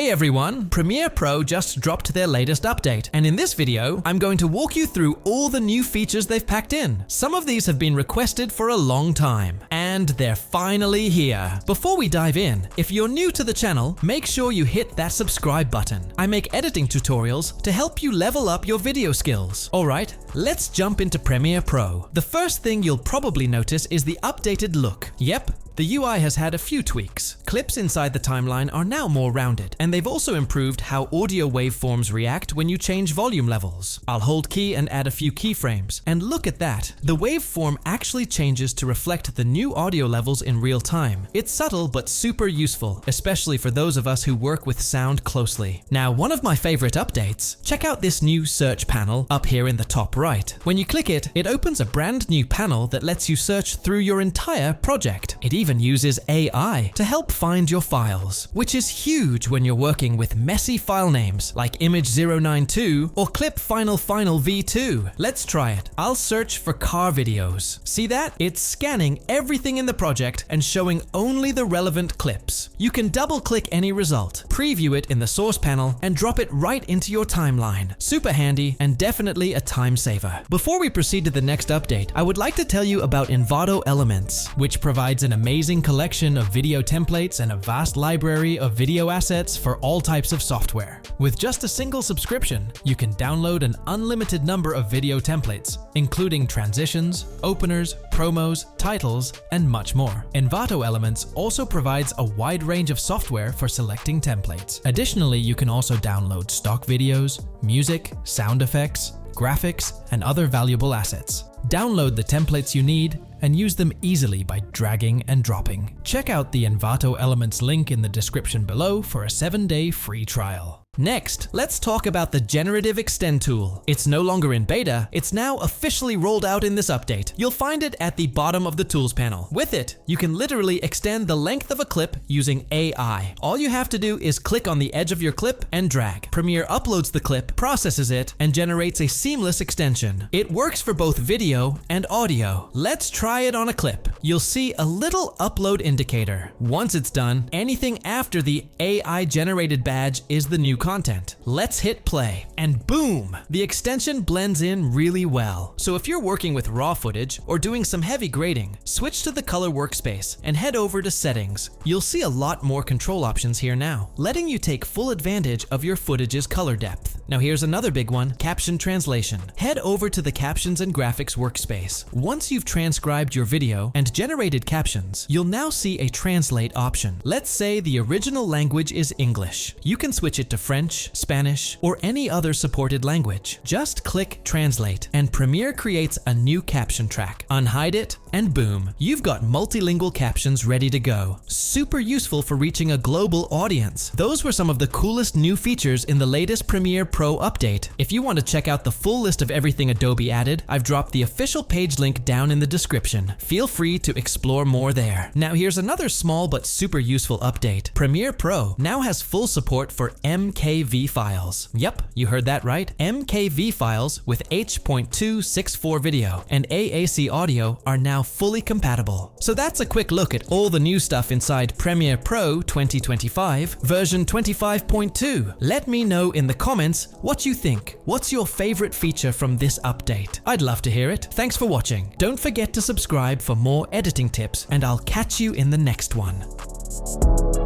Hey everyone, Premiere Pro just dropped their latest update, and in this video, I'm going to walk you through all the new features they've packed in. Some of these have been requested for a long time, and they're finally here. Before we dive in, if you're new to the channel, make sure you hit that subscribe button. I make editing tutorials to help you level up your video skills. Alright, let's jump into Premiere Pro. The first thing you'll probably notice is the updated look. Yep, the UI has had a few tweaks. Clips inside the timeline are now more rounded, and they've also improved how audio waveforms react when you change volume levels. I'll hold key and add a few keyframes, and look at that. The waveform actually changes to reflect the new audio levels in real time. It's subtle but super useful, especially for those of us who work with sound closely. Now, one of my favorite updates, check out this new search panel up here in the top right. When you click it, it opens a brand new panel that lets you search through your entire project. It even uses AI to help find your files, which is huge when you're working with messy file names like image092 or clip final v2. Let's try it. I'll search for car videos. See that? It's scanning everything in the project and showing only the relevant clips. You can double-click any result, preview it in the source panel, and drop it right into your timeline. Super handy and definitely a time saver. Before we proceed to the next update, I would like to tell you about Envato Elements, which provides an amazing collection of video templates and a vast library of video assets for all types of software. With just a single subscription, you can download an unlimited number of video templates, including transitions, openers, promos, titles, and much more. Envato Elements also provides a wide range of software for selecting templates. Additionally, you can also download stock videos, music, sound effects, graphics, and other valuable assets. Download the templates you need and use them easily by dragging and dropping. Check out the Envato Elements link in the description below for a 7-day free trial. Next, let's talk about the Generative Extend tool. It's no longer in beta, it's now officially rolled out in this update. You'll find it at the bottom of the tools panel. With it, you can literally extend the length of a clip using AI. All you have to do is click on the edge of your clip and drag. Premiere uploads the clip, processes it, and generates a seamless extension. It works for both video and audio. Let's try it on a clip. You'll see a little upload indicator. Once it's done, anything after the AI-generated badge is the new content. Let's hit play, and boom! The extension blends in really well. So if you're working with raw footage or doing some heavy grading, switch to the color workspace and head over to settings. You'll see a lot more control options here now, letting you take full advantage of your footage's color depth. Now here's another big one, caption translation. Head over to the Captions and Graphics workspace. Once you've transcribed your video and generated captions, you'll now see a translate option. Let's say the original language is English. You can switch it to French, Spanish, or any other supported language. Just click Translate, and Premiere creates a new caption track. Unhide it, and boom, you've got multilingual captions ready to go. Super useful for reaching a global audience. Those were some of the coolest new features in the latest Premiere Pro update. If you want to check out the full list of everything Adobe added, I've dropped the official page link down in the description. Feel free to explore more there. Now here's another small but super useful update. Premiere Pro now has full support for MKV files. Yep, you heard that right. MKV files with H.264 video and AAC audio are now fully compatible. So that's a quick look at all the new stuff inside Premiere Pro 2025 version 25.2. Let me know in the comments what you think. What's your favorite feature from this update? I'd love to hear it. Thanks for watching. Don't forget to subscribe for more editing tips, and I'll catch you in the next one.